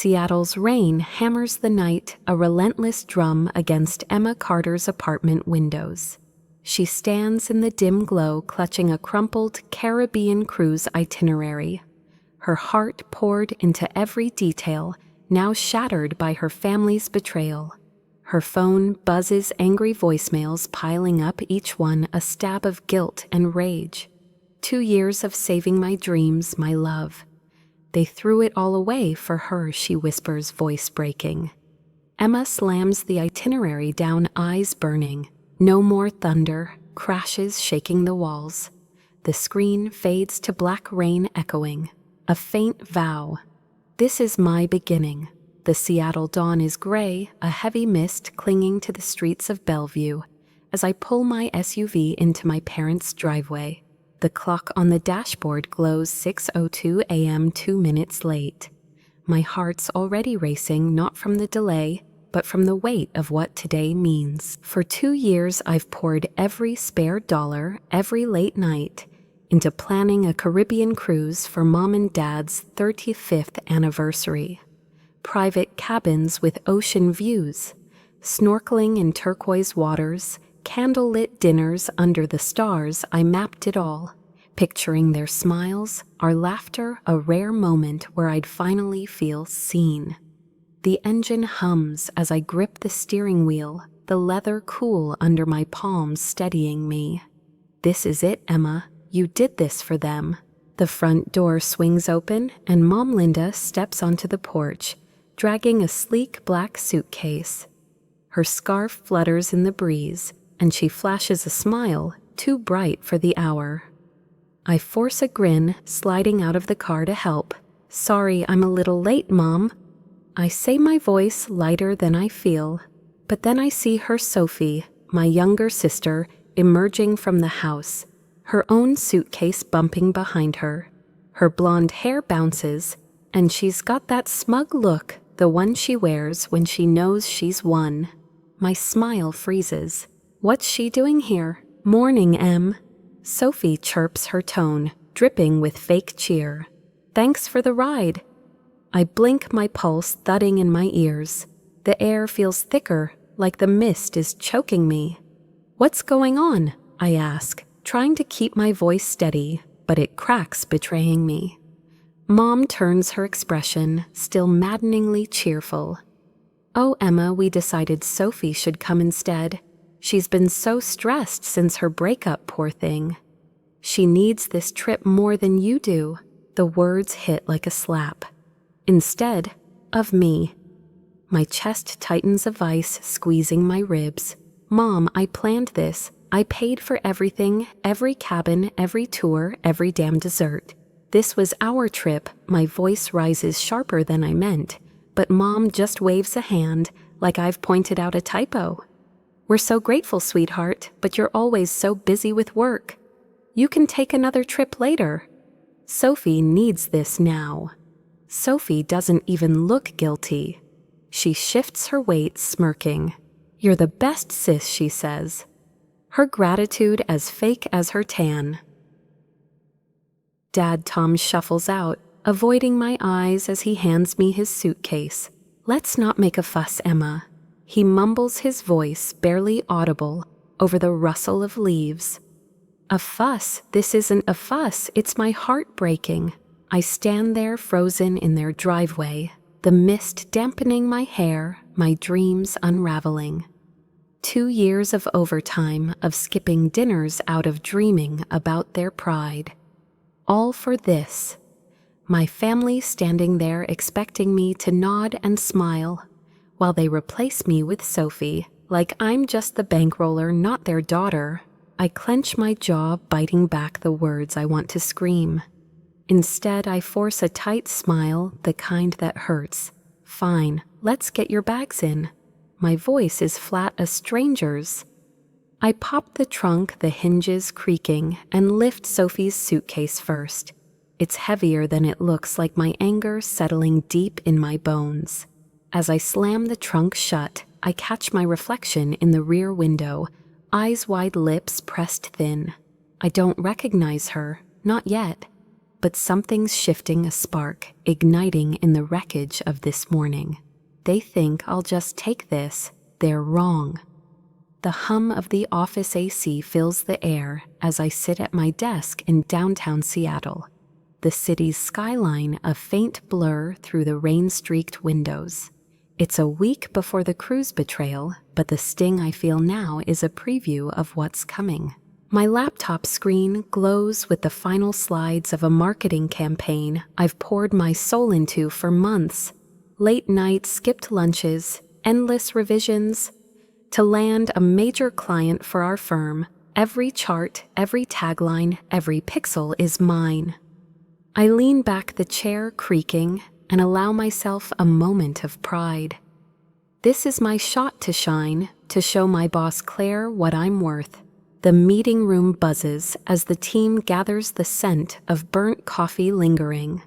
Seattle's rain hammers the night, a relentless drum against Emma Carter's apartment windows. She stands in the dim glow, clutching a crumpled Caribbean cruise itinerary. Her heart poured into every detail, now shattered by her family's betrayal. Her phone buzzes angry voicemails, piling up, each one a stab of guilt and rage. 2 years of saving my dreams, my love. They threw it all away for her, she whispers, voice breaking. Emma slams the itinerary down, eyes burning. No more thunder, crashes shaking the walls. The screen fades to black rain echoing. A faint vow. This is my beginning. The Seattle dawn is gray, a heavy mist clinging to the streets of Bellevue, as I pull my SUV into my parents' driveway. The clock on the dashboard glows 6:02 a.m., 2 minutes late. My heart's already racing, not from the delay, but from the weight of what today means. For 2 years, I've poured every spare dollar, every late night, into planning a Caribbean cruise for Mom and Dad's 35th anniversary. Private cabins with ocean views, snorkeling in turquoise waters, candlelit dinners under the stars. I mapped it all, picturing their smiles, our laughter, a rare moment where I'd finally feel seen. The engine hums as I grip the steering wheel, the leather cool under my palms steadying me. This is it, Emma. You did this for them. The front door swings open and Mom Linda steps onto the porch, dragging a sleek black suitcase. Her scarf flutters in the breeze, and she flashes a smile, too bright for the hour. I force a grin, sliding out of the car to help. Sorry, I'm a little late, Mom. I say, my voice lighter than I feel, but then I see her Sophie, my younger sister, emerging from the house, her own suitcase bumping behind her. Her blonde hair bounces, and she's got that smug look, the one she wears when she knows she's won. My smile freezes. What's she doing here? Morning, Em. Sophie chirps, her tone dripping with fake cheer. Thanks for the ride. I blink, my pulse thudding in my ears. The air feels thicker, like the mist is choking me. What's going on? I ask, trying to keep my voice steady, but it cracks, betraying me. Mom turns, her expression still maddeningly cheerful. Oh, Emma, we decided Sophie should come instead. She's been so stressed since her breakup, poor thing. She needs this trip more than you do. The words hit like a slap. Instead of me. My chest tightens a vice, squeezing my ribs. Mom, I planned this. I paid for everything, every cabin, every tour, every damn dessert. This was our trip. My voice rises sharper than I meant, but Mom just waves a hand like I've pointed out a typo. We're so grateful, sweetheart, but you're always so busy with work. You can take another trip later. Sophie needs this now. Sophie doesn't even look guilty. She shifts her weight, smirking. You're the best, sis, she says. Her gratitude as fake as her tan. Dad Tom shuffles out, avoiding my eyes as he hands me his suitcase. Let's not make a fuss, Emma. He mumbles, his voice barely audible over the rustle of leaves. A fuss? This isn't a fuss, it's my heart breaking. I stand there frozen in their driveway, the mist dampening my hair, my dreams unraveling. 2 years of overtime, of skipping dinners out of dreaming about their pride. All for this. My family standing there expecting me to nod and smile, while they replace me with Sophie, like I'm just the bankroller, not their daughter. I clench my jaw, biting back the words I want to scream. Instead, I force a tight smile, the kind that hurts. Fine, let's get your bags in. My voice is flat, a stranger's. I pop the trunk, the hinges creaking, and lift Sophie's suitcase first. It's heavier than it looks, like my anger settling deep in my bones. As I slam the trunk shut, I catch my reflection in the rear window, eyes wide, lips pressed thin. I don't recognize her, not yet. but something's shifting a spark, igniting in the wreckage of this morning. They think I'll just take this. They're wrong. The hum of the office AC fills the air as I sit at my desk in downtown Seattle, the city's skyline a faint blur through the rain-streaked windows. It's a week before the cruise betrayal, but the sting I feel now is a preview of what's coming. My laptop screen glows with the final slides of a marketing campaign I've poured my soul into for months. Late nights, skipped lunches, endless revisions. To land a major client for our firm, every chart, every tagline, every pixel is mine. I lean back, the chair creaking, and allow myself a moment of pride. This is my shot to shine, to show my boss Claire what I'm worth. The meeting room buzzes as the team gathers, the scent of burnt coffee lingering.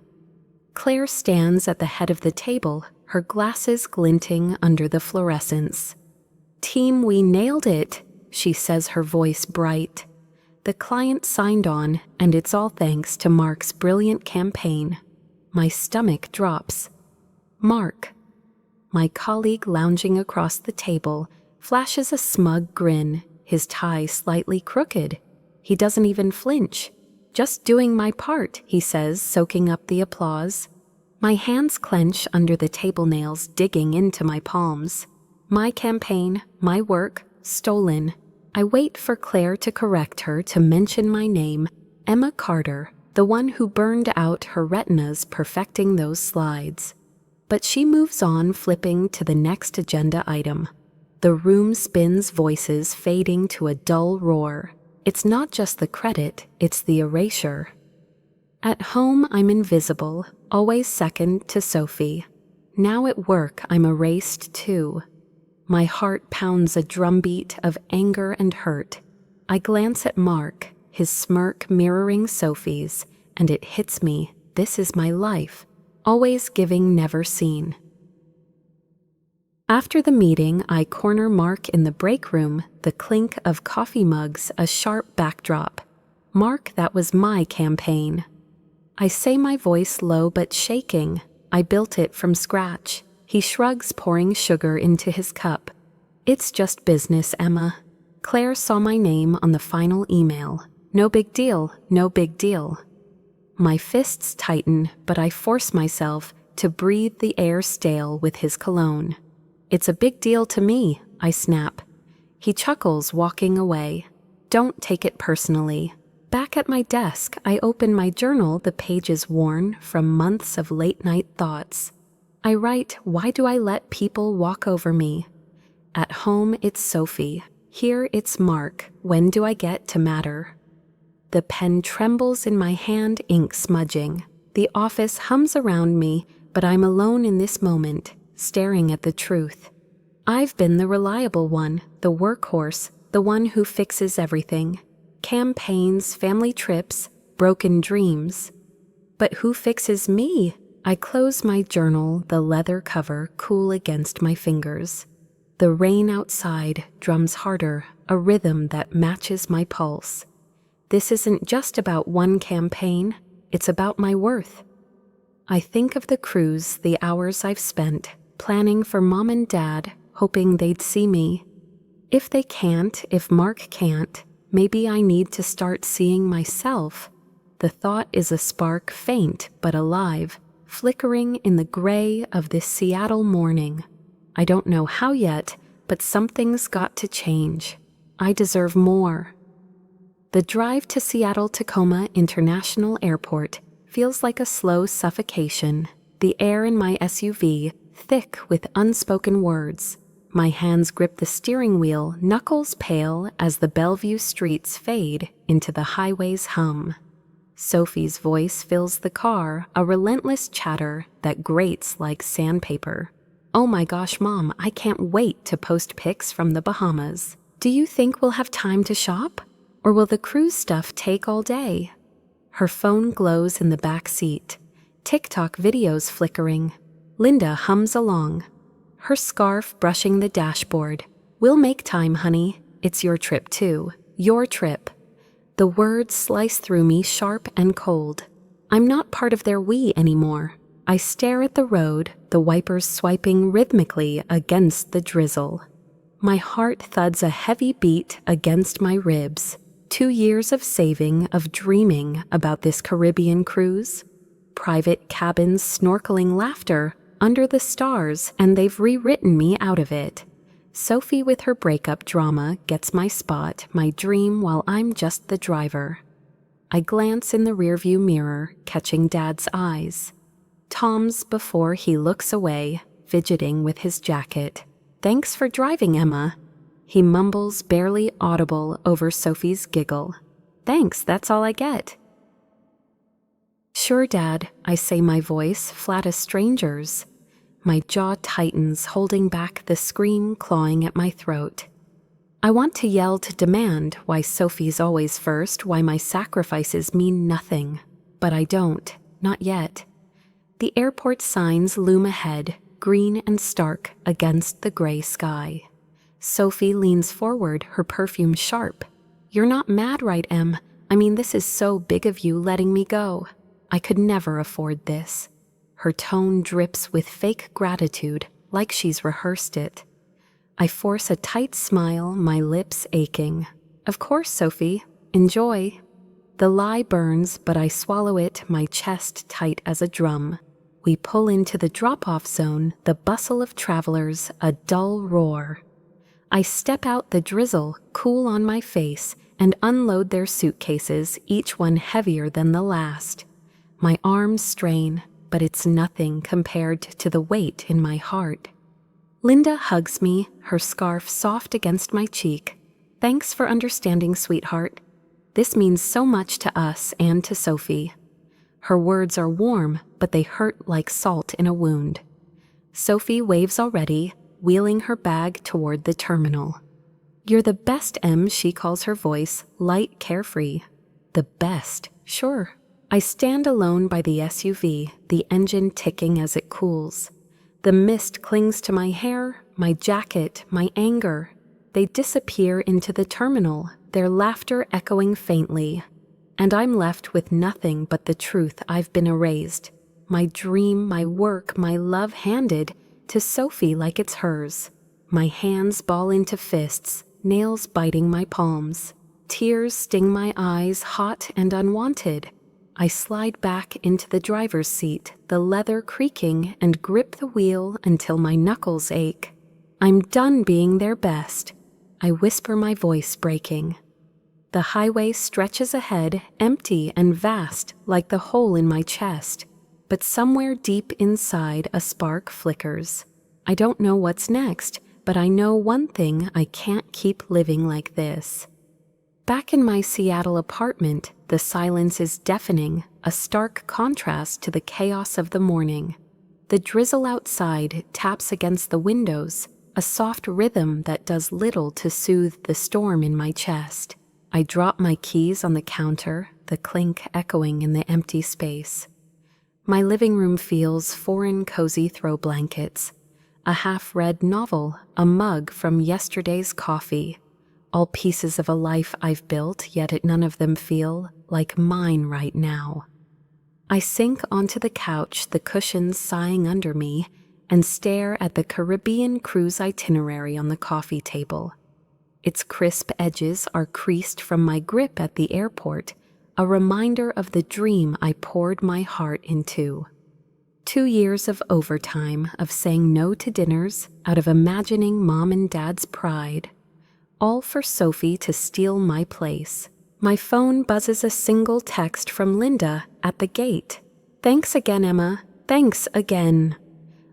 Claire stands at the head of the table, her glasses glinting under the fluorescence. "Team, we nailed it," she says, her voice bright. The client signed on, and it's all thanks to Mark's brilliant campaign. My stomach drops. Mark, my colleague lounging across the table, flashes a smug grin, his tie slightly crooked. He doesn't even flinch. "Just doing my part," he says, soaking up the applause. My hands clench under the table nails, digging into my palms. My campaign, my work, stolen. I wait for Claire to correct her, to mention my name, Emma Carter, the one who burned out her retinas perfecting those slides. But she moves on, flipping to the next agenda item. The room spins, voices fading to a dull roar. It's not just the credit, it's the erasure. At home, I'm invisible, always second to Sophie. Now at work, I'm erased too. My heart pounds a drumbeat of anger and hurt. I glance at Mark, his smirk mirroring Sophie's, and it hits me. This is my life. Always giving, never seen. After the meeting, I corner Mark in the break room, the clink of coffee mugs a sharp backdrop. "Mark, that was my campaign." I say, my voice low but shaking. "I built it from scratch." He shrugs, pouring sugar into his cup. "It's just business, Emma. Claire saw my name on the final email. No big deal, no big deal." My fists tighten, but I force myself to breathe the air stale with his cologne. "It's a big deal to me," I snap. He chuckles, walking away. "Don't take it personally." Back at my desk, I open my journal, the pages worn from months of late-night thoughts. I write, "Why do I let people walk over me?" At home, it's Sophie. Here, it's Mark. When do I get to matter? The pen trembles in my hand, ink smudging. The office hums around me, but I'm alone in this moment, staring at the truth. I've been the reliable one, the workhorse, the one who fixes everything. Campaigns, family trips, broken dreams. But who fixes me? I close my journal, the leather cover cool against my fingers. The rain outside drums harder, a rhythm that matches my pulse. This isn't just about one campaign, it's about my worth. I think of the cruise, the hours I've spent, planning for Mom and Dad, hoping they'd see me. If they can't, if Mark can't, maybe I need to start seeing myself. The thought is a spark, faint but alive, flickering in the gray of this Seattle morning. I don't know how yet, but something's got to change. I deserve more. The drive to Seattle-Tacoma International Airport feels like a slow suffocation, the air in my SUV thick with unspoken words. My hands grip the steering wheel, knuckles pale as the Bellevue streets fade into the highway's hum. Sophie's voice fills the car, a relentless chatter that grates like sandpaper. "Oh my gosh, Mom, I can't wait to post pics from the Bahamas. Do you think we'll have time to shop? Or will the cruise stuff take all day?" Her phone glows in the back seat. TikTok videos flickering. Linda hums along, her scarf brushing the dashboard. "We'll make time, honey. It's your trip too. Your trip." The words slice through me, sharp and cold. I'm not part of their we anymore. I stare at the road, the wipers swiping rhythmically against the drizzle. My heart thuds a heavy beat against my ribs. 2 years of saving, of dreaming about this Caribbean cruise. Private cabins, snorkeling laughter under the stars, and they've rewritten me out of it. Sophie with her breakup drama gets my spot, my dream, while I'm just the driver. I glance in the rearview mirror, catching Dad's eyes. Tom's before he looks away, fidgeting with his jacket. "Thanks for driving, Emma." He mumbles, barely audible over Sophie's giggle. "Thanks, that's all I get." "Sure, Dad," I say, my voice flat as stranger's. My jaw tightens, holding back the scream clawing at my throat. I want to yell to demand why Sophie's always first, why my sacrifices mean nothing. But I don't, not yet. The airport signs loom ahead, green and stark against the gray sky. Sophie leans forward, her perfume sharp. "You're not mad, right, Em? I mean, this is so big of you letting me go. I could never afford this." Her tone drips with fake gratitude, like she's rehearsed it. I force a tight smile, my lips aching. "Of course, Sophie. Enjoy." The lie burns, but I swallow it, my chest tight as a drum. We pull into the drop-off zone, the bustle of travelers, a dull roar. I step out the drizzle, cool on my face, and unload their suitcases, each one heavier than the last. My arms strain, but it's nothing compared to the weight in my heart. Linda hugs me, her scarf soft against my cheek. "Thanks for understanding, sweetheart. This means so much to us and to Sophie." Her words are warm, but they hurt like salt in a wound. Sophie waves already, wheeling her bag toward the terminal. "You're the best, Em," she calls, her voice light, carefree. The best, sure. I stand alone by the SUV, the engine ticking as it cools. The mist clings to my hair, my jacket, my anger. They disappear into the terminal, their laughter echoing faintly. And I'm left with nothing but the truth I've been erased. My dream, my work, my love handed to Sophie like it's hers. My hands ball into fists, nails biting my palms. Tears sting my eyes, hot and unwanted. I slide back into the driver's seat, the leather creaking, and grip the wheel until my knuckles ache. I'm done being their best. I whisper, my voice breaking. The highway stretches ahead, empty and vast, like the hole in my chest. But somewhere deep inside, a spark flickers. I don't know what's next, but I know one thing: I can't keep living like this. Back in my Seattle apartment, the silence is deafening, a stark contrast to the chaos of the morning. The drizzle outside taps against the windows, a soft rhythm that does little to soothe the storm in my chest. I drop my keys on the counter, the clink echoing in the empty space. My living room feels foreign, cozy throw blankets, a half-read novel, a mug from yesterday's coffee. All pieces of a life I've built, yet none of them feel like mine right now. I sink onto the couch, the cushions sighing under me, and stare at the Caribbean cruise itinerary on the coffee table. Its crisp edges are creased from my grip at the airport, a reminder of the dream I poured my heart into. 2 years of overtime, of saying no to dinners, out of imagining Mom and Dad's pride. All for Sophie to steal my place. My phone buzzes a single text from Linda at the gate. "Thanks again, Emma. Thanks again."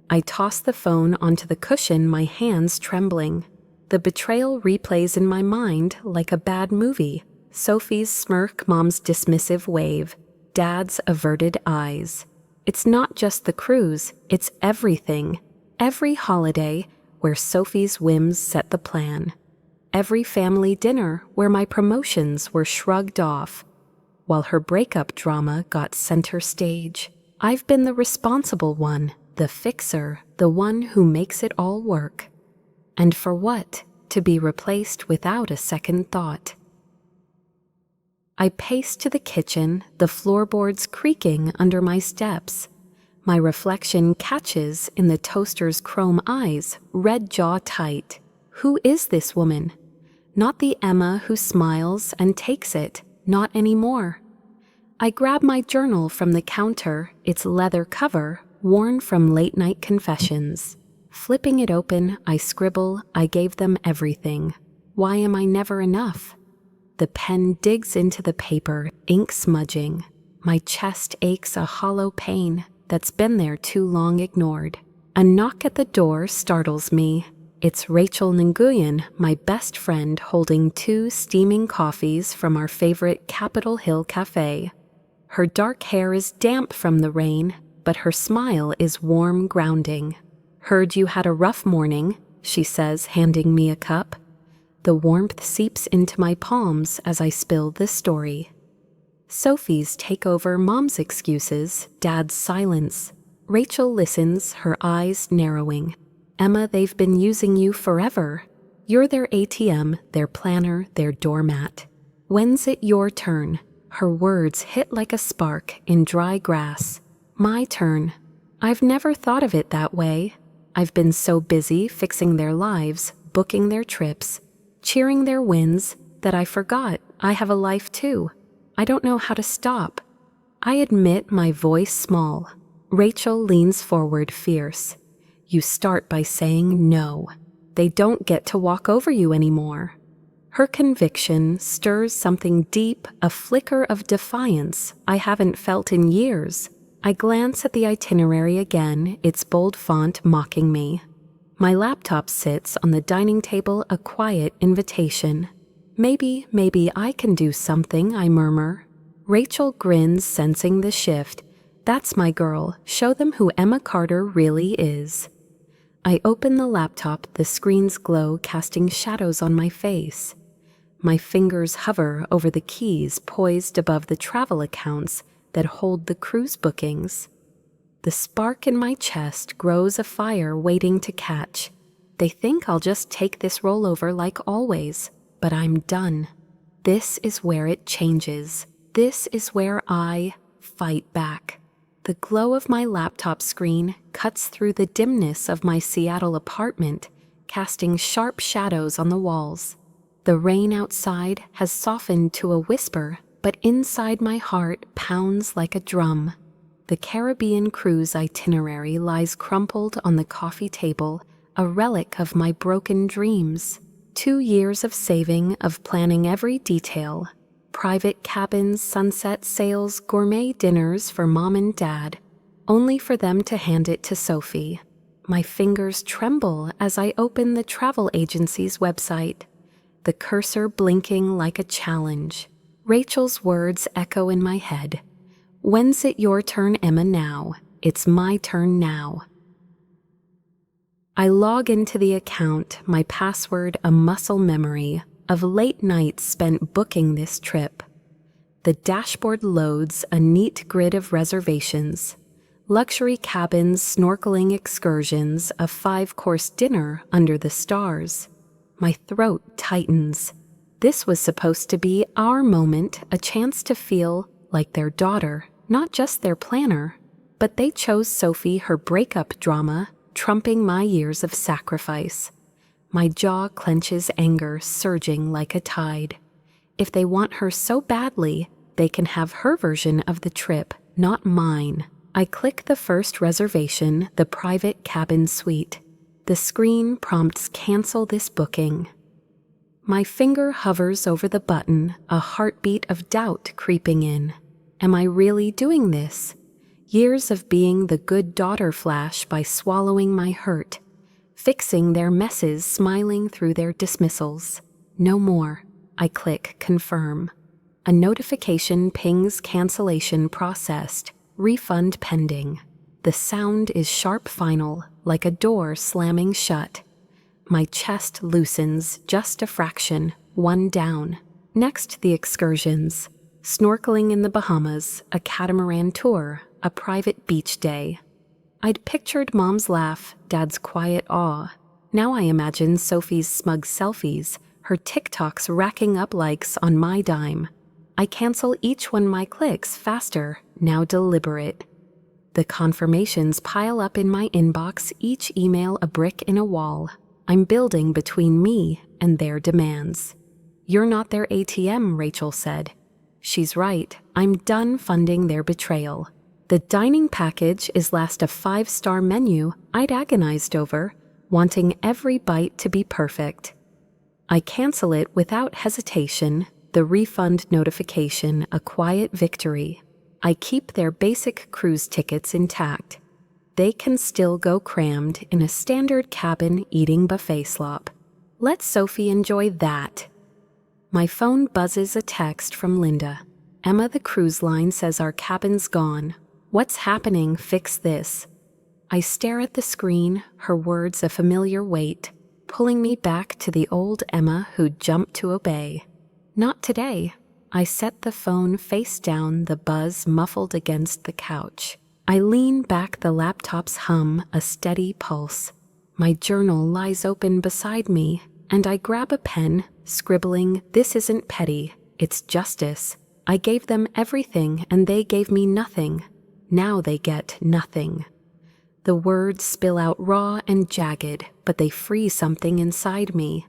I toss the phone onto the cushion, my hands trembling. The betrayal replays in my mind like a bad movie. Sophie's smirk, Mom's dismissive wave, Dad's averted eyes. It's not just the cruise, it's everything. Every holiday where Sophie's whims set the plan. Every family dinner where my promotions were shrugged off, while her breakup drama got center stage. I've been the responsible one, the fixer, the one who makes it all work. And for what? To be replaced without a second thought. I pace to the kitchen, the floorboards creaking under my steps. My reflection catches in the toaster's chrome eyes, red jaw tight. Who is this woman? Not the Emma who smiles and takes it, not anymore. I grab my journal from the counter, its leather cover, worn from late-night confessions. Flipping it open, I scribble, I gave them everything. Why am I never enough? The pen digs into the paper, ink smudging. My chest aches a hollow pain that's been there too long ignored. A knock at the door startles me. It's Rachel Nguyen, my best friend, holding 2 steaming coffees from our favorite Capitol Hill cafe. Her dark hair is damp from the rain, but her smile is warm, grounding. "Heard you had a rough morning," she says, handing me a cup. The warmth seeps into my palms as I spill the story. Sophie's take over Mom's excuses, Dad's silence. Rachel listens, her eyes narrowing. "Emma, they've been using you forever. You're their ATM, their planner, their doormat. When's it your turn?" Her words hit like a spark in dry grass. My turn. I've never thought of it that way. I've been so busy fixing their lives, booking their trips, cheering their wins, that I forgot I have a life too. I don't know how to stop. I admit my voice small. Rachel leans forward fierce. "You start by saying no. They don't get to walk over you anymore." Her conviction stirs something deep, a flicker of defiance I haven't felt in years. I glance at the itinerary again, its bold font mocking me. My laptop sits on the dining table, a quiet invitation. Maybe I can do something, I murmur. Rachel grins, sensing the shift. That's my girl. Show them who Emma Carter really is. I open the laptop, the screen's glow casting shadows on my face. My fingers hover over the keys poised above the travel accounts that hold the cruise bookings. The spark in my chest grows a fire waiting to catch. They think I'll just take this rollover like always, but I'm done. This is where it changes. This is where I fight back. The glow of my laptop screen cuts through the dimness of my Seattle apartment, casting sharp shadows on the walls. The rain outside has softened to a whisper, but inside my heart pounds like a drum. The Caribbean cruise itinerary lies crumpled on the coffee table, a relic of my broken dreams. 2 years of saving, of planning every detail. Private cabins, sunset sails, gourmet dinners for Mom and Dad, only for them to hand it to Sophie. My fingers tremble as I open the travel agency's website, the cursor blinking like a challenge. Rachel's words echo in my head. "When's it your turn, Emma, now? It's my turn now." I log into the account, my password a muscle memory of late nights spent booking this trip. The dashboard loads a neat grid of reservations. Luxury cabins, snorkeling excursions, a 5-course dinner under the stars. My throat tightens. This was supposed to be our moment, a chance to feel like their daughter, not just their planner. But they chose Sophie, her breakup drama, trumping my years of sacrifice. My jaw clenches, anger surging like a tide. If they want her so badly, they can have her version of the trip, not mine. I click the first reservation, the private cabin suite. The screen prompts cancel this booking. My finger hovers over the button, a heartbeat of doubt creeping in. Am I really doing this? Years of being the good daughter flash by swallowing my hurt, fixing their messes, smiling through their dismissals. No more. I click confirm. A notification pings cancellation processed, refund pending. The sound is sharp final, like a door slamming shut. My chest loosens just a fraction, one down. Next, the excursions. Snorkeling in the Bahamas, a catamaran tour, a private beach day. I'd pictured Mom's laugh, Dad's quiet awe. Now I imagine Sophie's smug selfies, her TikToks racking up likes on my dime. I cancel each one my clicks faster, now deliberate. The confirmations pile up in my inbox, each email a brick in a wall. I'm building between me and their demands. You're not their ATM, Rachel said. She's right. I'm done funding their betrayal. The dining package is last a 5-star menu I'd agonized over, wanting every bite to be perfect. I cancel it without hesitation, the refund notification a quiet victory. I keep their basic cruise tickets intact. They can still go crammed in a standard cabin eating buffet slop. Let Sophie enjoy that. My phone buzzes a text from Linda. Emma, the cruise line says our cabin's gone. What's happening? Fix this. I stare at the screen, her words a familiar weight, pulling me back to the old Emma who'd jumped to obey. Not today. I set the phone face down, the buzz muffled against the couch. I lean back, the laptop's hum a steady pulse. My journal lies open beside me, and I grab a pen, scribbling, "This isn't petty, it's justice. I gave them everything and they gave me nothing. Now they get nothing." The words spill out raw and jagged, but they free something inside me.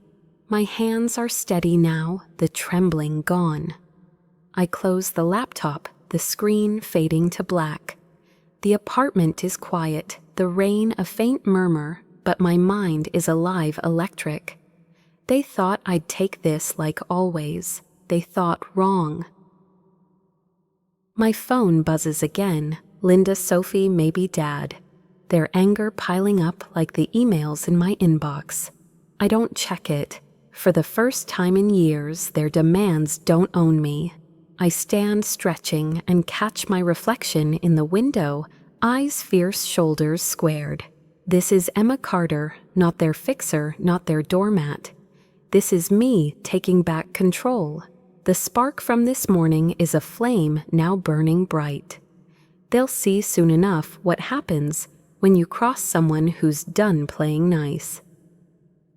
My hands are steady now, the trembling gone. I close the laptop, the screen fading to black. The apartment is quiet, the rain a faint murmur, but my mind is alive, electric. They thought I'd take this like always. They thought wrong. My phone buzzes again. Linda, Sophie, maybe Dad. Their anger piling up like the emails in my inbox. I don't check it. For the first time in years, their demands don't own me. I stand stretching and catch my reflection in the window, eyes fierce, shoulders squared. This is Emma Carter, not their fixer, not their doormat. This is me taking back control. The spark from this morning is a flame now burning bright. They'll see soon enough what happens when you cross someone who's done playing nice.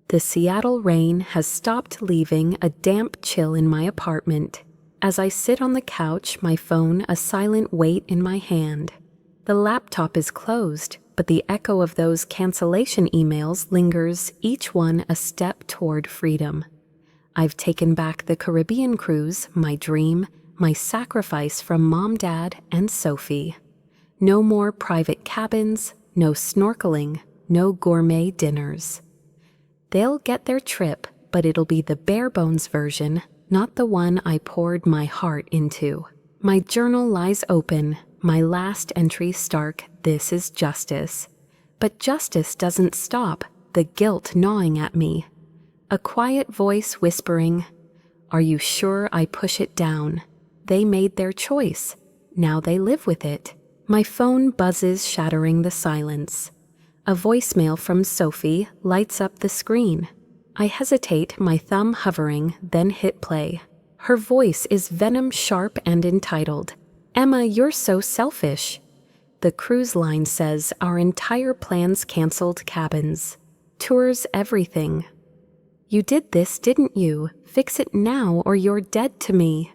The Seattle rain has stopped, leaving a damp chill in my apartment. As I sit on the couch, my phone a silent weight in my hand. The laptop is closed, but the echo of those cancellation emails lingers, each one a step toward freedom. I've taken back the Caribbean cruise, my dream, my sacrifice from Mom, Dad, and Sophie. No more private cabins, no snorkeling, no gourmet dinners. They'll get their trip, but it'll be the bare-bones version, not the one I poured my heart into. My journal lies open, my last entry stark, "This is justice." But justice doesn't stop, the guilt gnawing at me. A quiet voice whispering, "Are you sure?" I push it down. They made their choice. Now they live with it. My phone buzzes, shattering the silence. A voicemail from Sophie lights up the screen. I hesitate, my thumb hovering, then hit play. Her voice is venom sharp and entitled. "Emma, you're so selfish." The cruise line says our entire plan's canceled, cabins, tours, everything. "You did this, didn't you? Fix it now or you're dead to me."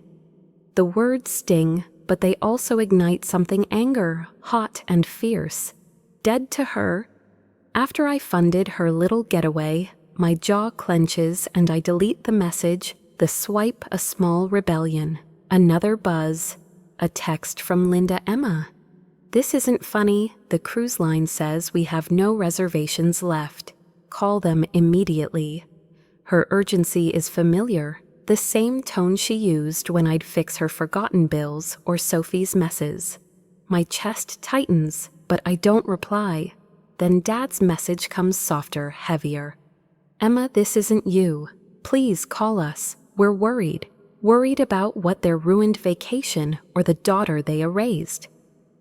The words sting, but they also ignite something, anger, hot and fierce. Dead to her? After I funded her little getaway, my jaw clenches and I delete the message, the swipe a small rebellion. Another buzz, a text from Linda. "Emma, this isn't funny. The cruise line says we have no reservations left. Call them immediately." Her urgency is familiar, the same tone she used when I'd fix her forgotten bills or Sophie's messes. My chest tightens, but I don't reply. Then Dad's message comes softer, heavier. "Emma, this isn't you. Please call us. We're worried. Worried about what their ruined vacation or the daughter they erased."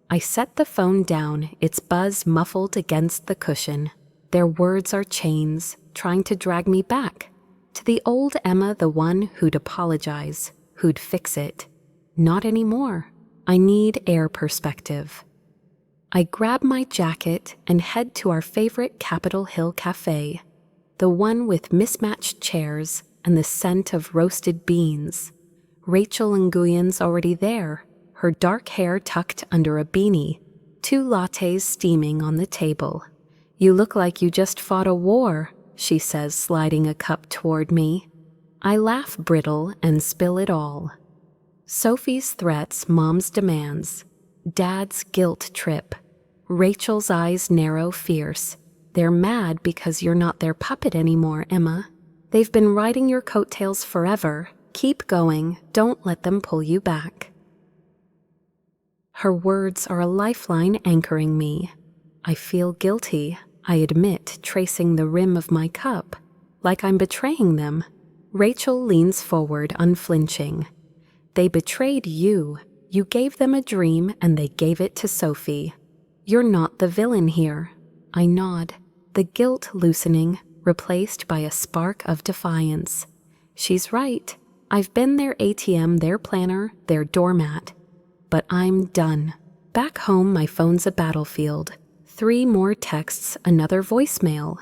I set the phone down, its buzz muffled against the cushion. Their words are chains, trying to drag me back. To the old Emma, the one who'd apologize, who'd fix it. Not anymore. I need air perspective. I grab my jacket and head to our favorite Capitol Hill cafe, the one with mismatched chairs and the scent of roasted beans. Rachel Nguyen's already there, her dark hair tucked under a beanie, 2 lattes steaming on the table. "You look like you just fought a war," she says, sliding a cup toward me. I laugh brittle and spill it all. Sophie's threats, Mom's demands, Dad's guilt trip. Rachel's eyes narrow fierce. "They're mad because you're not their puppet anymore, Emma. They've been riding your coattails forever. Keep going. Don't let them pull you back." Her words are a lifeline anchoring me. I feel guilty, I admit, tracing the rim of my cup, like I'm betraying them. Rachel leans forward, unflinching. "They betrayed you. You gave them a dream and they gave it to Sophie. You're not the villain here." I nod, the guilt loosening, replaced by a spark of defiance. She's right. I've been their ATM, their planner, their doormat. But I'm done. Back home, my phone's a battlefield. 3 more texts, another voicemail.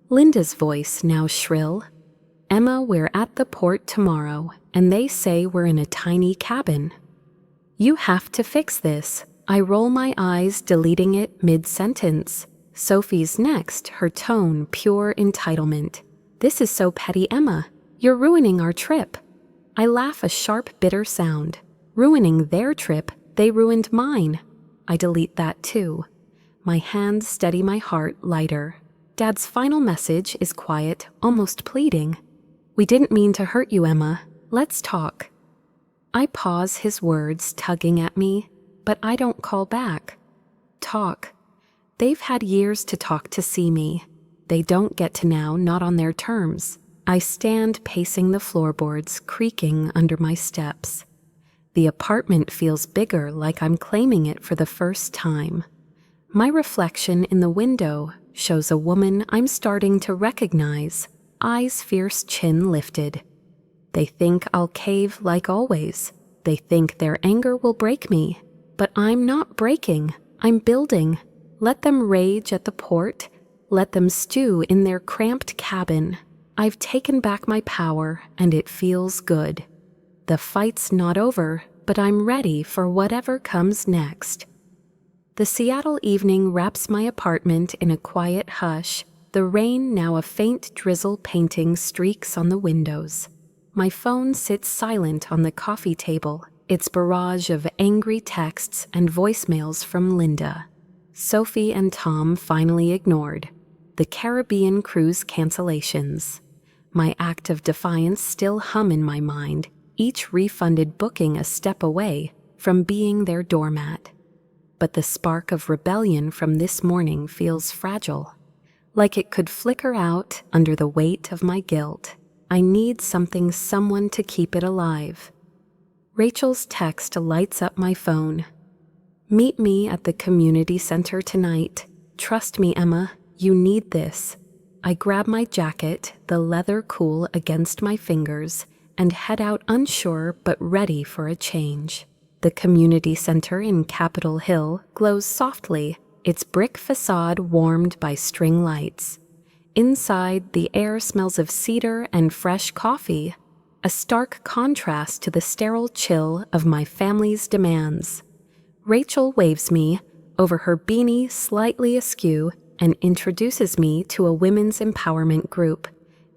Linda's voice, now shrill. "Emma, we're at the port tomorrow, and they say we're in a tiny cabin. You have to fix this." I roll my eyes, deleting it mid-sentence. Sophie's next, her tone pure entitlement. "This is so petty, Emma. You're ruining our trip." I laugh, a sharp, bitter sound. Ruining their trip, they ruined mine. I delete that too. My hands steady my heart lighter. Dad's final message is quiet, almost pleading. "We didn't mean to hurt you, Emma. Let's talk." I pause, his words tugging at me, but I don't call back. Talk. They've had years to talk, to see me. They don't get to now, not on their terms. I stand pacing the floorboards, creaking under my steps. The apartment feels bigger, like I'm claiming it for the first time. My reflection in the window shows a woman I'm starting to recognize, eyes fierce, chin lifted. They think I'll cave like always. They think their anger will break me. But I'm not breaking, I'm building. Let them rage at the port. Let them stew in their cramped cabin. I've taken back my power, and it feels good. The fight's not over, but I'm ready for whatever comes next. The Seattle evening wraps my apartment in a quiet hush, the rain now a faint drizzle painting streaks on the windows. My phone sits silent on the coffee table, its barrage of angry texts and voicemails from Linda. Sophie and Tom finally ignored. The Caribbean cruise cancellations. My act of defiance still hum in my mind, each refunded booking a step away from being their doormat. But the spark of rebellion from this morning feels fragile, like it could flicker out under the weight of my guilt. I need something, someone to keep it alive. Rachel's text lights up my phone. "Meet me at the community center tonight. Trust me, Emma, you need this." I grab my jacket, the leather cool against my fingers, and head out, unsure but ready for a change. The community center in Capitol Hill glows softly, its brick facade warmed by string lights. Inside, the air smells of cedar and fresh coffee, a stark contrast to the sterile chill of my family's demands. Rachel waves me, over her beanie slightly askew, and introduces me to a women's empowerment group.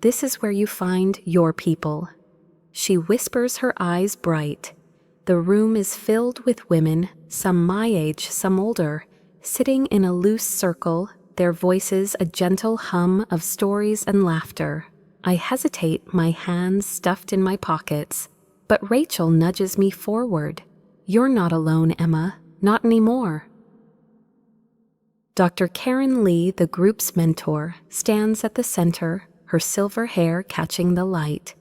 "This is where you find your people." She whispers, her eyes bright. The room is filled with women, some my age, some older, sitting in a loose circle, their voices a gentle hum of stories and laughter. I hesitate, my hands stuffed in my pockets, but Rachel nudges me forward. "You're not alone, Emma, not anymore." Dr. Karen Lee, the group's mentor, stands at the center, her silver hair catching the light.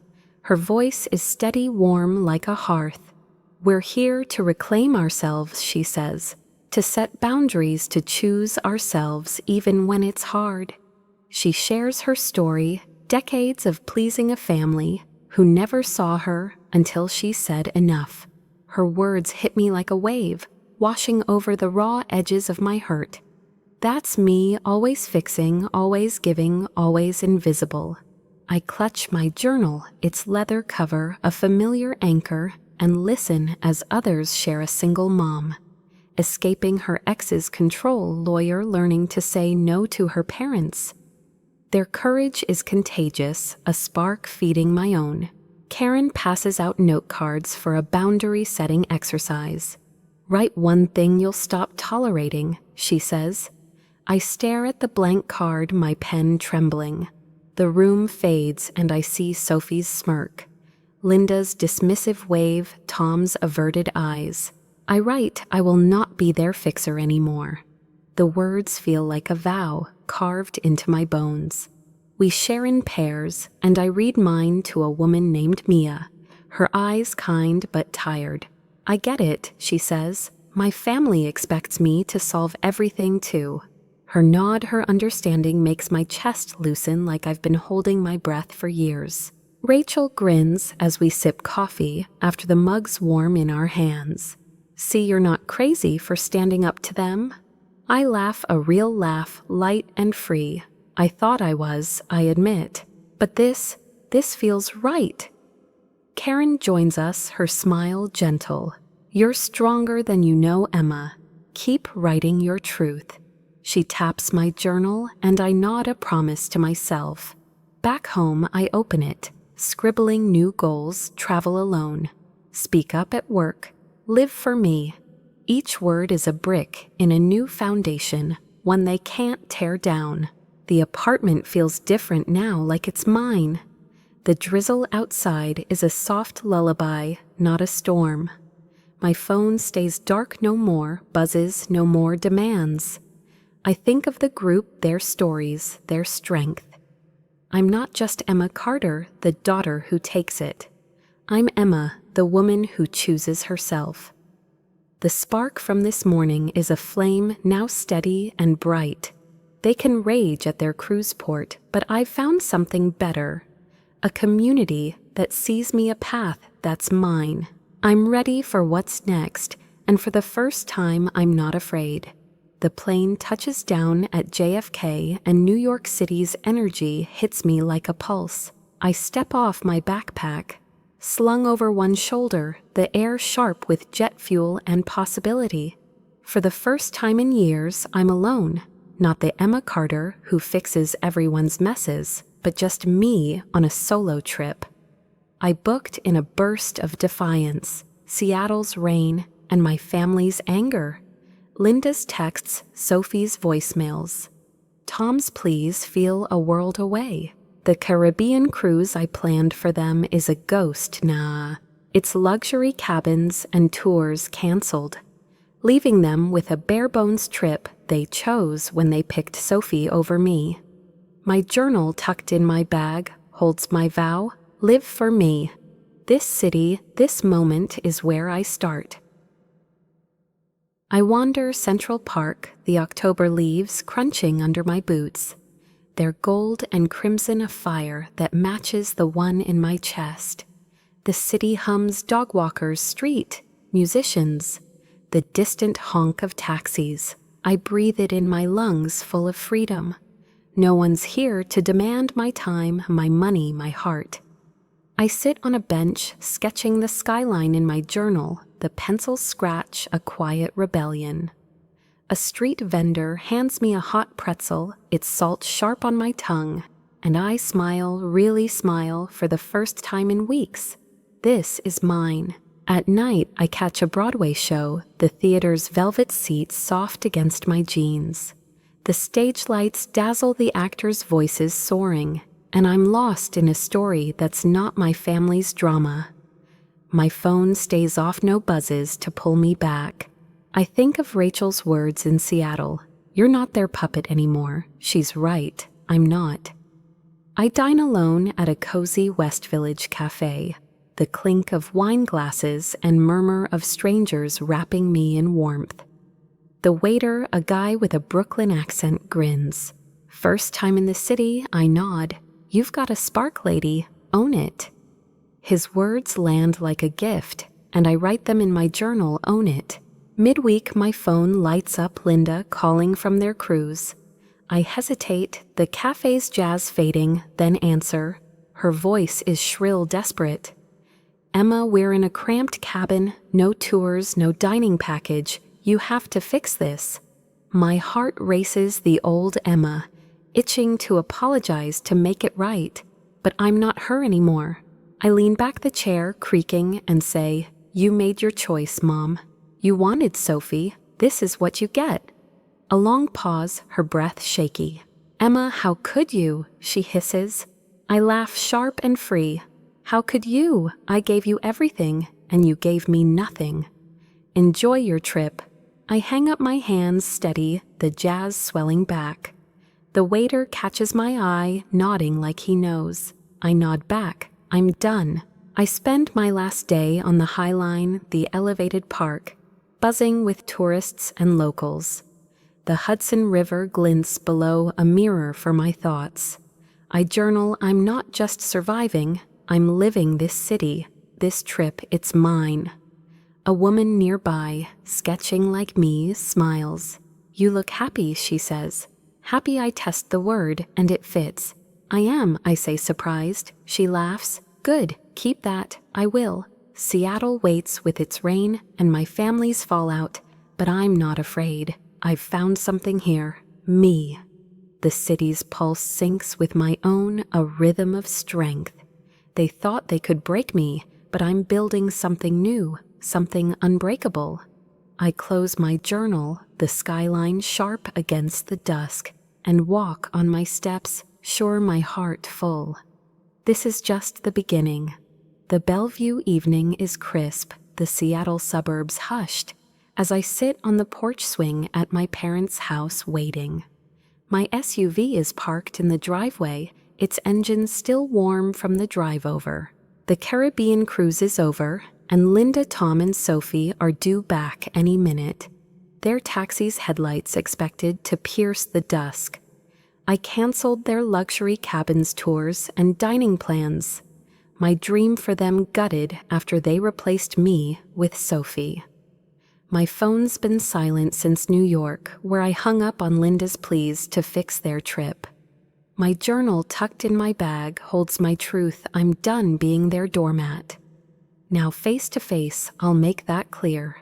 Her voice is steady, warm like a hearth. "We're here to reclaim ourselves," she says, "to set boundaries, to choose ourselves even when it's hard." She shares her story, decades of pleasing a family who never saw her until she said enough. Her words hit me like a wave, washing over the raw edges of my hurt. That's me, always fixing, always giving, always invisible. I clutch my journal, its leather cover, a familiar anchor, and listen as others share a single mom, escaping her ex's control, lawyer learning to say no to her parents. Their courage is contagious, a spark feeding my own. Karen passes out note cards for a boundary-setting exercise. Write one thing you'll stop tolerating, she says. I stare at the blank card, my pen trembling. The room fades and I see Sophie's smirk, Linda's dismissive wave, Tom's averted eyes. I write, I will not be their fixer anymore. The words feel like a vow carved into my bones. We share in pairs, and I read mine to a woman named Mia, her eyes kind but tired. I get it, she says. My family expects me to solve everything too. Her nod, her understanding makes my chest loosen like I've been holding my breath for years. Rachel grins as we sip coffee after the mugs warm in our hands. See, you're not crazy for standing up to them? I laugh a real laugh, light and free. I thought I was, I admit. But this feels right. Karen joins us, her smile gentle. You're stronger than you know, Emma. Keep writing your truth. She taps my journal, and I nod a promise to myself. Back home, I open it, scribbling new goals, travel alone, speak up at work, live for me. Each word is a brick in a new foundation, one they can't tear down. The apartment feels different now, like it's mine. The drizzle outside is a soft lullaby, not a storm. My phone stays dark no more, buzzes no more, demands. I think of the group, their stories, their strength. I'm not just Emma Carter, the daughter who takes it. I'm Emma, the woman who chooses herself. The spark from this morning is a flame now steady and bright. They can rage at their cruise port, but I've found something better. A community that sees me a path that's mine. I'm ready for what's next, and for the first time I'm not afraid. The plane touches down at JFK and New York City's energy hits me like a pulse. I step off my backpack, slung over one shoulder, the air sharp with jet fuel and possibility. For the first time in years, I'm alone. Not the Emma Carter who fixes everyone's messes, but just me on a solo trip. I booked in a burst of defiance, Seattle's rain, and my family's anger. Linda's texts, Sophie's voicemails. Tom's pleas feel a world away. The Caribbean cruise I planned for them is a ghost, nah. It's luxury cabins and tours canceled, leaving them with a bare-bones trip they chose when they picked Sophie over me. My journal tucked in my bag holds my vow, live for me. This city, this moment is where I start. I wander Central Park, the October leaves crunching under my boots. They're gold and crimson afire that matches the one in my chest. The city hums dog walkers, street, musicians, the distant honk of taxis. I breathe it in my lungs full of freedom. No one's here to demand my time, my money, my heart. I sit on a bench, sketching the skyline in my journal, the pencils scratch a quiet rebellion. A street vendor hands me a hot pretzel, its salt sharp on my tongue, and I smile, really smile, for the first time in weeks. This is mine. At night, I catch a Broadway show, the theater's velvet seats soft against my jeans. The stage lights dazzle the actors' voices soaring, and I'm lost in a story that's not my family's drama. My phone stays off, no buzzes to pull me back. I think of Rachel's words in Seattle. You're not their puppet anymore. She's right. I'm not. I dine alone at a cozy West Village cafe. The clink of wine glasses and murmur of strangers wrapping me in warmth. The waiter, a guy with a Brooklyn accent, grins. First time in the city, I nod. You've got a spark, lady. Own it. His words land like a gift, and I write them in my journal, own it. Midweek, my phone lights up Linda calling from their cruise. I hesitate, the cafe's jazz fading, then answer. Her voice is shrill, desperate. Emma, we're in a cramped cabin, no tours, no dining package. You have to fix this. My heart races the old Emma, itching to apologize to make it right. But I'm not her anymore. I lean back the chair, creaking, and say, "You made your choice, Mom. You wanted Sophie. This is what you get." A long pause, her breath shaky. "Emma, how could you?" she hisses. I laugh sharp and free. "How could you? I gave you everything, and you gave me nothing. Enjoy your trip." I hang up my hands steady, the jazz swelling back. The waiter catches my eye, nodding like he knows. I nod back. I'm done. I spend my last day on the High Line, the elevated park, buzzing with tourists and locals. The Hudson River glints below, a mirror for my thoughts. I journal. I'm not just surviving, I'm living this city. This trip, it's mine. A woman nearby, sketching like me, smiles. "You look happy," she says. Happy, I test the word, and it fits. "I am," I say, surprised. She laughs. "Good, keep that, I will." Seattle waits with its rain and my family's fallout, but I'm not afraid. I've found something here. Me. The city's pulse syncs with my own, a rhythm of strength. They thought they could break me, but I'm building something new, something unbreakable. I close my journal, the skyline sharp against the dusk, and walk on my steps, sure my heart full. This is just the beginning. The Bellevue evening is crisp, the Seattle suburbs hushed, as I sit on the porch swing at my parents' house waiting. My SUV is parked in the driveway, its engine still warm from the drive-over. The Caribbean cruise is over, and Linda, Tom, and Sophie are due back any minute. Their taxi's headlights expected to pierce the dusk. I canceled their luxury cabins tours and dining plans. My dream for them gutted after they replaced me with Sophie. My phone's been silent since New York, where I hung up on Linda's pleas to fix their trip. My journal tucked in my bag holds my truth. I'm done being their doormat. Now face to face, I'll make that clear.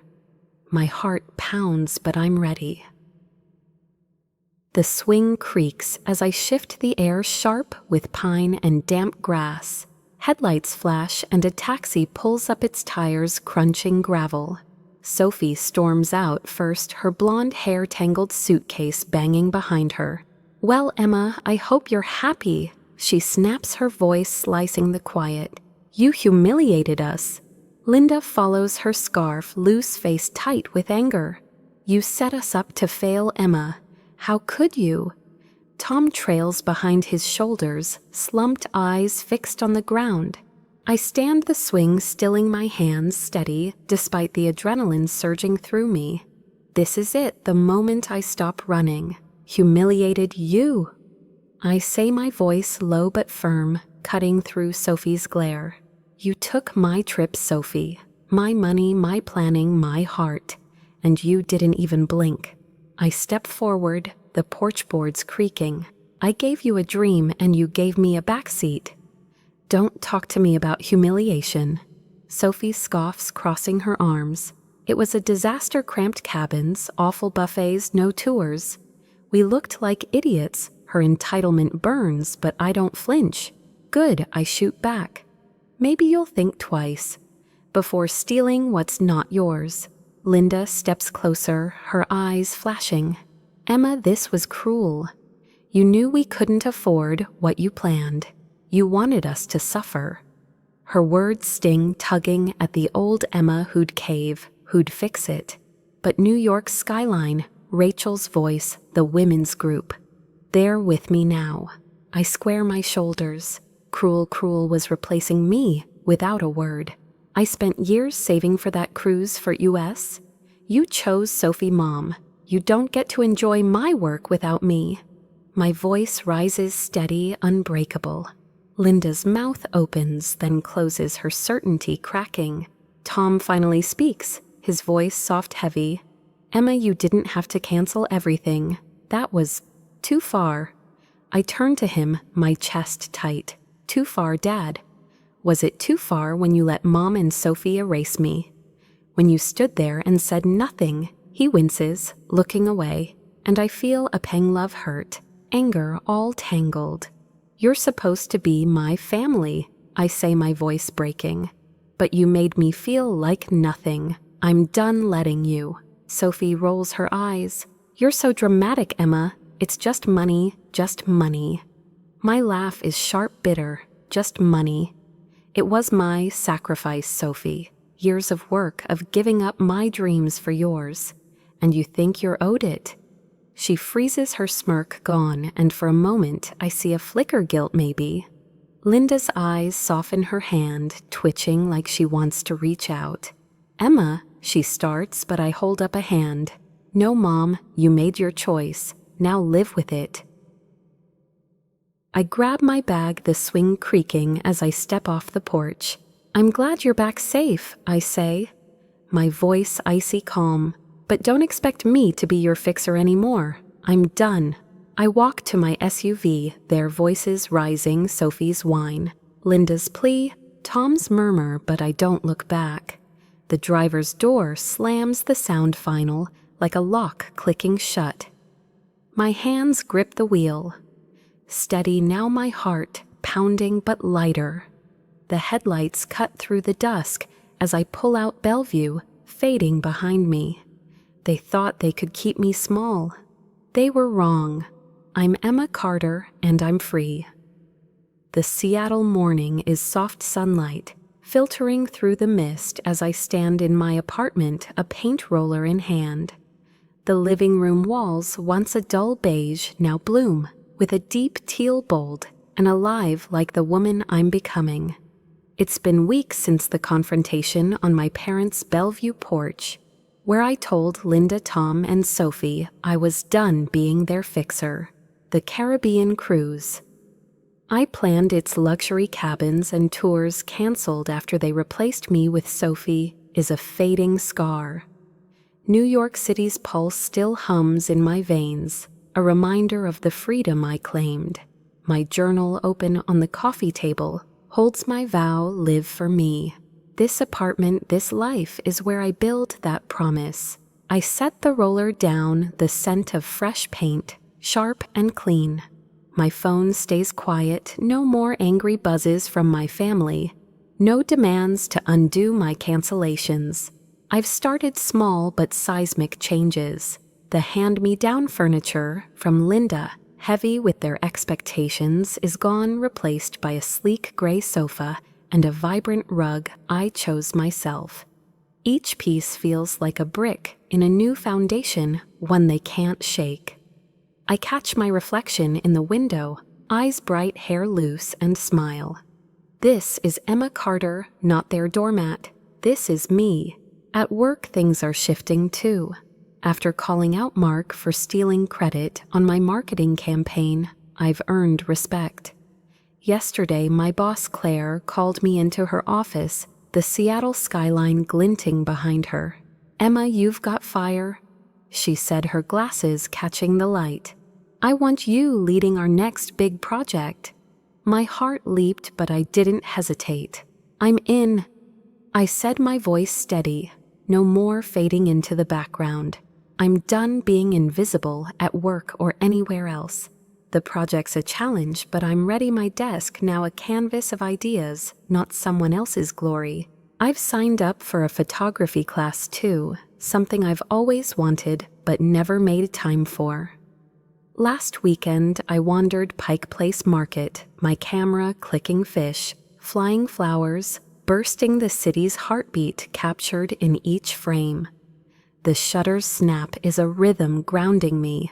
My heart pounds, but I'm ready. The swing creaks as I shift the air sharp with pine and damp grass. Headlights flash and a taxi pulls up its tires, crunching gravel. Sophie storms out first, her blonde hair-tangled suitcase banging behind her. "Well, Emma, I hope you're happy." She snaps, her voice slicing the quiet. "You humiliated us." Linda follows her scarf, loose face tight with anger. "You set us up to fail, Emma. How could you?" Tom trails behind his shoulders, slumped eyes fixed on the ground. I stand the swing, stilling my hands steady, despite the adrenaline surging through me. This is it, the moment I stop running. Humiliated you. I say, my voice low but firm, cutting through Sophie's glare. You took my trip, Sophie. My money, my planning, my heart. And you didn't even blink. I step forward, the porch boards creaking. I gave you a dream and you gave me a backseat. Don't talk to me about humiliation. Sophie scoffs, crossing her arms. It was a disaster, cramped cabins, awful buffets, no tours. We looked like idiots. Her entitlement burns, but I don't flinch. Good, I shoot back. Maybe you'll think twice before stealing what's not yours. Linda steps closer, her eyes flashing. Emma, this was cruel. You knew we couldn't afford what you planned. You wanted us to suffer. Her words sting, tugging at the old Emma who'd cave, who'd fix it. But New York's skyline, Rachel's voice, the women's group. They're with me now. I square my shoulders. Cruel was replacing me without a word. I spent years saving for that cruise for US. You chose Sophie, Mom. You don't get to enjoy my work without me. My voice rises steady, unbreakable. Linda's mouth opens, then closes, her certainty cracking. Tom finally speaks, his voice soft, heavy. Emma, you didn't have to cancel everything. That was too far. I turn to him, my chest tight. Too far, Dad. Was it too far when you let Mom and Sophie erase me? When you stood there and said nothing, he winces, looking away, and I feel a pang love hurt, anger all tangled. You're supposed to be my family, I say, my voice breaking. But you made me feel like nothing. I'm done letting you. Sophie rolls her eyes. You're so dramatic, Emma. It's just money, just money. My laugh is sharp bitter, just money. It was my sacrifice, Sophie. Years of work, of giving up my dreams for yours. And you think you're owed it. She freezes, her smirk gone, and for a moment I see a flicker guilt maybe. Linda's eyes soften, her hand twitching like she wants to reach out. Emma, she starts, but I hold up a hand. No, Mom, you made your choice. Now live with it. I grab my bag, the swing creaking as I step off the porch. I'm glad you're back safe, I say. My voice icy calm. But don't expect me to be your fixer anymore. I'm done. I walk to my SUV, their voices rising, Sophie's whine, Linda's plea, Tom's murmur, but I don't look back. The driver's door slams, the sound final, like a lock clicking shut. My hands grip the wheel. Steady now, my heart pounding but lighter. The headlights cut through the dusk as I pull out Bellevue, fading behind me. They thought they could keep me small. They were wrong. I'm Emma Carter, and I'm free. The Seattle morning is soft sunlight, filtering through the mist as I stand in my apartment, a paint roller in hand. The living room walls, once a dull beige, now bloom, with a deep teal bold, and alive like the woman I'm becoming. It's been weeks since the confrontation on my parents' Bellevue porch, where I told Linda, Tom, and Sophie I was done being their fixer. The Caribbean cruise. I planned its luxury cabins and tours canceled after they replaced me with Sophie is a fading scar. New York City's pulse still hums in my veins, a reminder of the freedom I claimed. My journal open on the coffee table holds my vow, live for me. This apartment, this life is where I build that promise. I set the roller down, the scent of fresh paint, sharp and clean. My phone stays quiet, no more angry buzzes from my family. No demands to undo my cancellations. I've started small but seismic changes. The hand-me-down furniture from Linda, heavy with their expectations, is gone, replaced by a sleek gray sofa and a vibrant rug I chose myself. Each piece feels like a brick in a new foundation, one they can't shake. I catch my reflection in the window, eyes bright, hair loose, and smile. This is Emma Carter, not their doormat. This is me. At work, things are shifting too. After calling out Mark for stealing credit on my marketing campaign, I've earned respect. Yesterday, my boss Claire called me into her office, the Seattle skyline glinting behind her. Emma, you've got fire, she said, her glasses catching the light. I want you leading our next big project. My heart leaped, but I didn't hesitate. I'm in, I said, my voice steady, no more fading into the background. I'm done being invisible at work or anywhere else. The project's a challenge, but I'm ready, my desk now a canvas of ideas, not someone else's glory. I've signed up for a photography class too, something I've always wanted but never made time for. Last weekend, I wandered Pike Place Market, my camera clicking fish, flying flowers, bursting the city's heartbeat captured in each frame. The shutter's snap is a rhythm grounding me.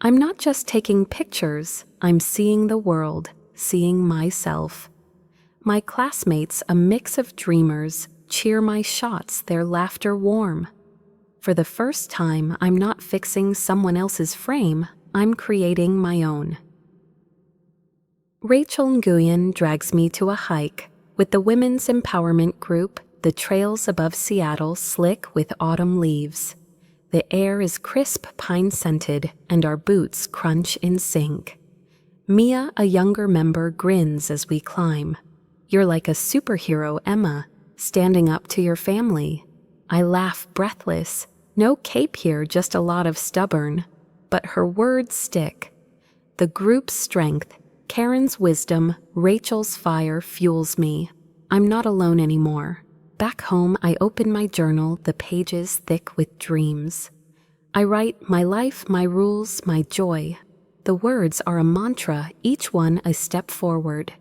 I'm not just taking pictures, I'm seeing the world, seeing myself. My classmates, a mix of dreamers, cheer my shots, their laughter warm. For the first time, I'm not fixing someone else's frame, I'm creating my own. Rachel Nguyen drags me to a hike with the women's empowerment group, the trails above Seattle slick with autumn leaves. The air is crisp, pine-scented, and our boots crunch in sync. Mia, a younger member, grins as we climb. You're like a superhero, Emma, standing up to your family. I laugh breathless. No cape here, just a lot of stubborn. But her words stick. The group's strength, Karen's wisdom, Rachel's fire fuels me. I'm not alone anymore. Back home, I open my journal, the pages thick with dreams. I write my life, my rules, my joy. The words are a mantra, each one a step forward.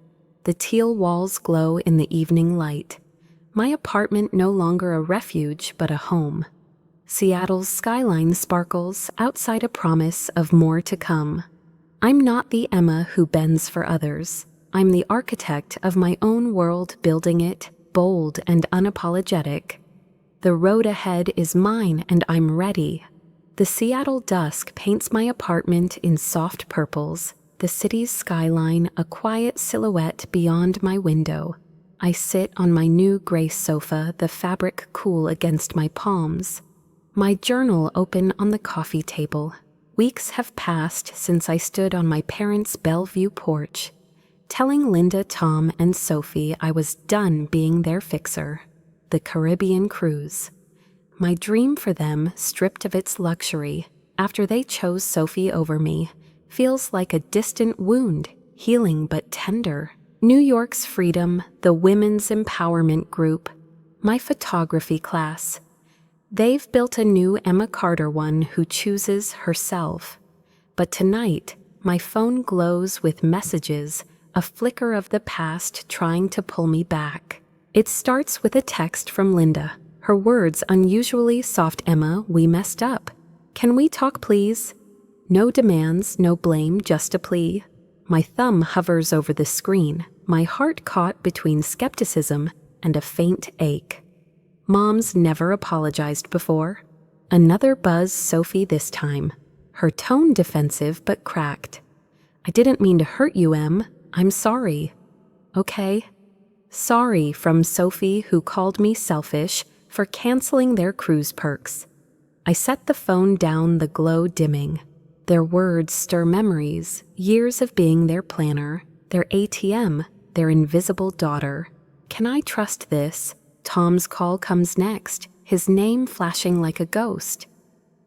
The teal walls glow in the evening light. My apartment no longer a refuge, but a home. Seattle's skyline sparkles outside a promise of more to come. I'm not the Emma who bends for others. I'm the architect of my own world, building it, bold and unapologetic. The road ahead is mine and I'm ready. The Seattle dusk paints my apartment in soft purples, the city's skyline a quiet silhouette beyond my window. I sit on my new gray sofa, the fabric cool against my palms. My journal open on the coffee table. Weeks have passed since I stood on my parents' Bellevue porch, telling Linda, Tom, and Sophie I was done being their fixer. The Caribbean cruise. My dream for them, stripped of its luxury, after they chose Sophie over me, feels like a distant wound, healing but tender. New York's freedom, the women's empowerment group, my photography class. They've built a new Emma Carter, one who chooses herself. But tonight, my phone glows with messages, a flicker of the past trying to pull me back. It starts with a text from Linda. Her words unusually soft. Emma, we messed up. Can we talk, please? No demands, no blame, just a plea. My thumb hovers over the screen, my heart caught between skepticism and a faint ache. Mom's never apologized before. Another buzz, Sophie this time. Her tone defensive but cracked. I didn't mean to hurt you, Em. I'm sorry. Okay. Sorry from Sophie, who called me selfish for canceling their cruise perks. I set the phone down, the glow dimming. Their words stir memories, years of being their planner, their ATM, their invisible daughter. Can I trust this? Tom's call comes next, his name flashing like a ghost.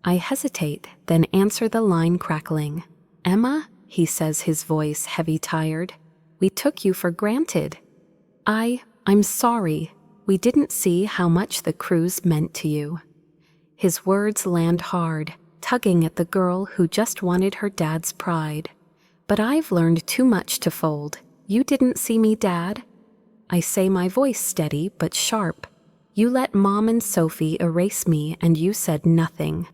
I hesitate, then answer the line, crackling. Emma, he says, his voice heavy, tired. We took you for granted. I'm sorry. We didn't see how much the cruise meant to you. His words land hard, tugging at the girl who just wanted her dad's pride. But I've learned too much to fold. You didn't see me, Dad. I say, my voice steady but sharp. You let Mom and Sophie erase me and you said nothing.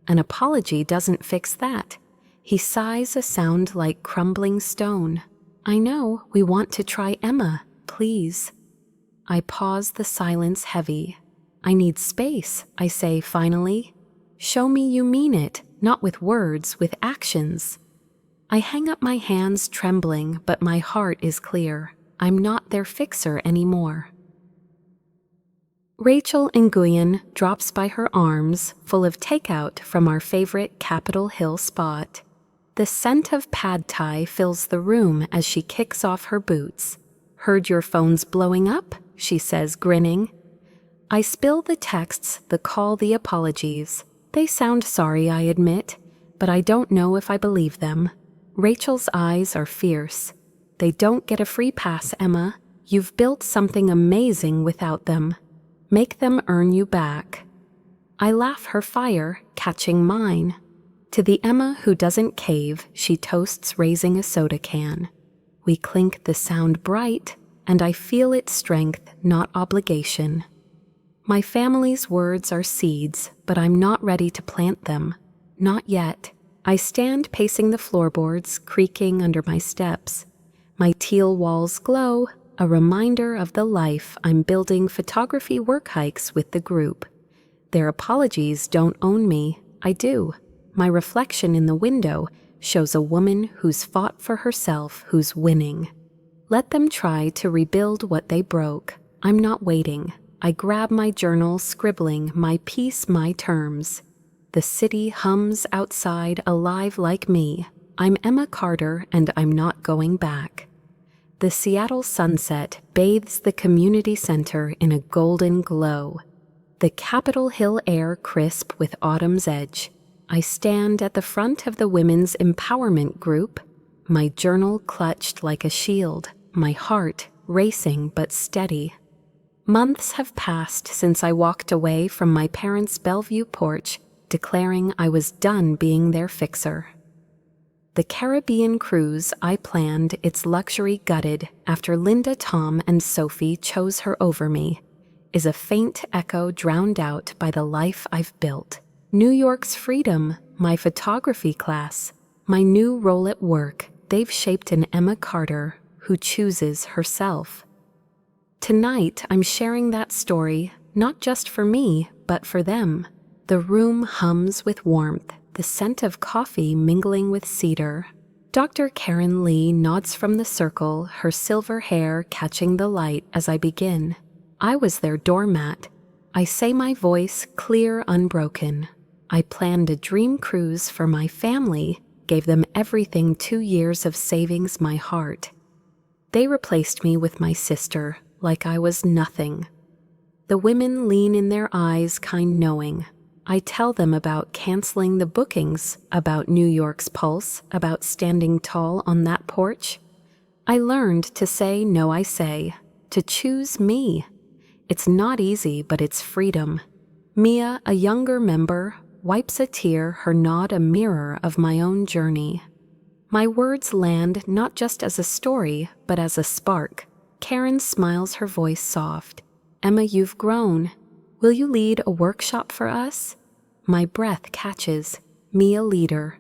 An apology doesn't fix that. He sighs, a sound like crumbling stone. I know, we want to try, Emma, please. I pause, the silence heavy. I need space, I say finally. Show me you mean it, not with words, with actions. I hang up my hands, trembling, but my heart is clear. I'm not their fixer anymore. Rachel Nguyen drops by her arms, full of takeout from our favorite Capitol Hill spot. The scent of pad thai fills the room as she kicks off her boots. Heard your phone's blowing up, she says, grinning. I spill the texts, the call, the apologies. They sound sorry, I admit, but I don't know if I believe them. Rachel's eyes are fierce. They don't get a free pass, Emma. You've built something amazing without them. Make them earn you back. I laugh, her fire catching mine. To the Emma who doesn't cave, she toasts, raising a soda can. We clink, the sound bright, and I feel its strength, not obligation. My family's words are seeds, but I'm not ready to plant them. Not yet. I stand pacing the floorboards, creaking under my steps. My teal walls glow, a reminder of the life I'm building, photography work hikes with the group. Their apologies don't own me, I do. My reflection in the window shows a woman who's fought for herself, who's winning. Let them try to rebuild what they broke. I'm not waiting. I grab my journal, scribbling my piece, my terms. The city hums outside, alive like me. I'm Emma Carter, and I'm not going back. The The Seattle sunset bathes the community center in a golden glow. The Capitol Hill air crisp with autumn's edge. I stand at the front of the women's empowerment group, my journal clutched like a shield, my heart racing but steady. Months have passed since I walked away from my parents' Bellevue porch, declaring I was done being their fixer. The Caribbean cruise I planned, its luxury gutted after Linda, Tom, and Sophie chose her over me, is a faint echo drowned out by the life I've built. New York's freedom, my photography class, my new role at work, they've shaped an Emma Carter who chooses herself. Tonight, I'm sharing that story, not just for me, but for them. The room hums with warmth, the scent of coffee mingling with cedar. Dr. Karen Lee nods from the circle, her silver hair catching the light as I begin. I was their doormat. I say my voice clear, unbroken. I planned a dream cruise for my family, gave them everything, 2 years of savings, my heart. They replaced me with my sister, like I was nothing. The women lean in their eyes, kind knowing. I tell them about canceling the bookings, about New York's pulse, about standing tall on that porch. I learned to say no, I say, to choose me. It's not easy, but it's freedom. Mia, a younger member, wipes a tear, her nod a mirror of my own journey. My words land not just as a story, but as a spark. Karen smiles, her voice soft. Emma, you've grown. Will you lead a workshop for us? My breath catches. Me a leader.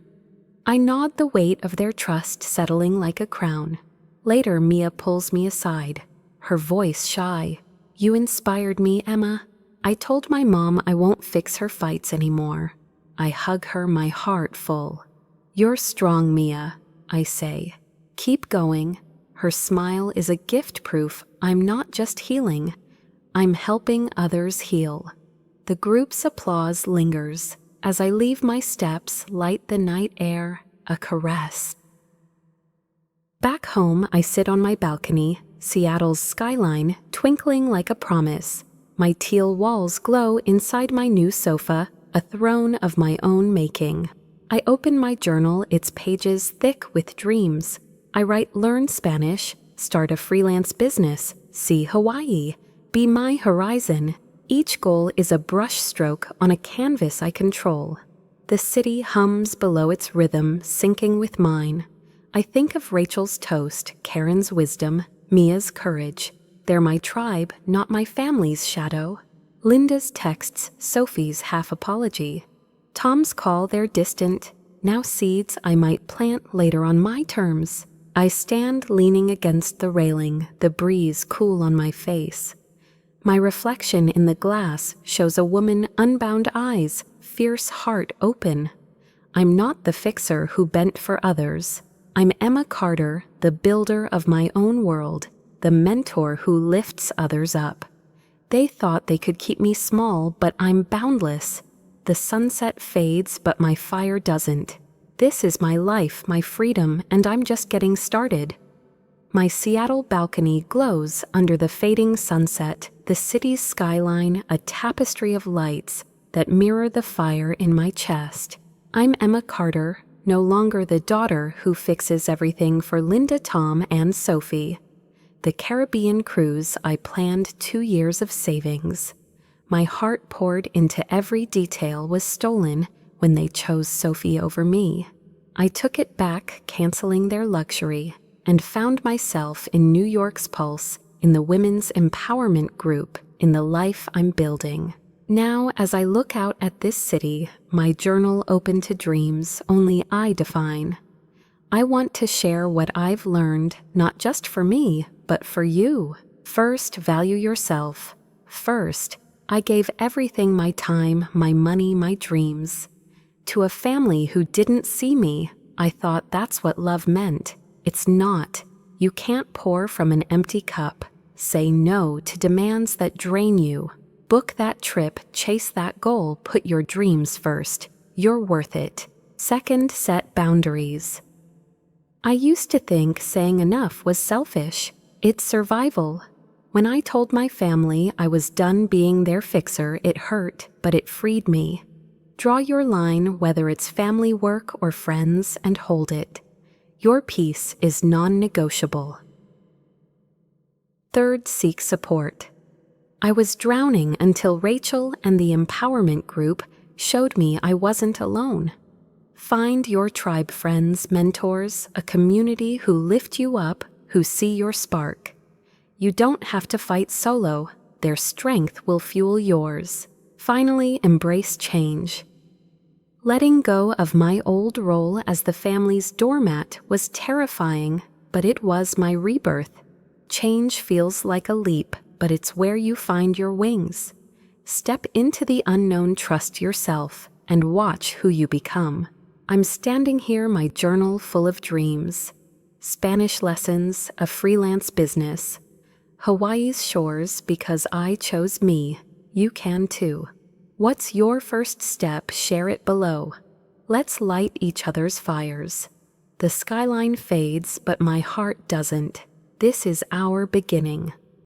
I nod, the weight of their trust settling like a crown. Later, Mia pulls me aside, her voice shy. You inspired me, Emma. I told my mom I won't fix her fights anymore. I hug her, my heart full. You're strong, Mia, I say. Keep going. Her smile is a gift, proof I'm not just healing. I'm helping others heal. The group's applause lingers. As I leave, my steps light the night air, a caress. Back home, I sit on my balcony, Seattle's skyline twinkling like a promise. My teal walls glow inside my new sofa, a throne of my own making. I open my journal, its pages thick with dreams. I write, learn Spanish, start a freelance business, see Hawaii, be my horizon. Each goal is a brushstroke on a canvas I control. The city hums below its rhythm, syncing with mine. I think of Rachel's toast, Karen's wisdom, Mia's courage. They're my tribe, not my family's shadow. Linda's texts, Sophie's half apology. Tom's call, they're distant, now seeds I might plant later on my terms. I stand leaning against the railing, the breeze cool on my face. My reflection in the glass shows a woman, unbound eyes, fierce heart open. I'm not the fixer who bent for others. I'm Emma Carter, the builder of my own world, the mentor who lifts others up. They thought they could keep me small, but I'm boundless. The sunset fades, but my fire doesn't. This is my life, my freedom, and I'm just getting started. My Seattle balcony glows under the fading sunset, the city's skyline, a tapestry of lights that mirror the fire in my chest. I'm Emma Carter, no longer the daughter who fixes everything for Linda, Tom, and Sophie. The Caribbean cruise I planned, 2 years of savings. My heart poured into every detail was stolen when they chose Sophie over me. I took it back, canceling their luxury, and found myself in New York's pulse, in the women's empowerment group, in the life I'm building. Now, as I look out at this city, my journal open to dreams only I define. I want to share what I've learned, not just for me, but for you. First, value yourself. First, I gave everything, my time, my money, my dreams. To a family who didn't see me, I thought that's what love meant. It's not. You can't pour from an empty cup. Say no to demands that drain you. Book that trip, chase that goal, put your dreams first. You're worth it. Second, set boundaries. I used to think saying enough was selfish. It's survival. When I told my family I was done being their fixer, it hurt, but it freed me. Draw your line, whether it's family work or friends, and hold it. Your peace is non-negotiable. Third, seek support. I was drowning until Rachel and the empowerment group showed me I wasn't alone. Find your tribe friends, mentors, a community who lift you up, who see your spark. You don't have to fight solo. Their strength will fuel yours. Finally, embrace change. Letting go of my old role as the family's doormat was terrifying, but it was my rebirth. Change feels like a leap, but it's where you find your wings. Step into the unknown, trust yourself, and watch who you become. I'm standing here, my journal full of dreams. Spanish lessons, a freelance business. Hawaii's shores because I chose me. You can too. What's your first step? Share it below. Let's light each other's fires. The skyline fades, but my heart doesn't. This is our beginning.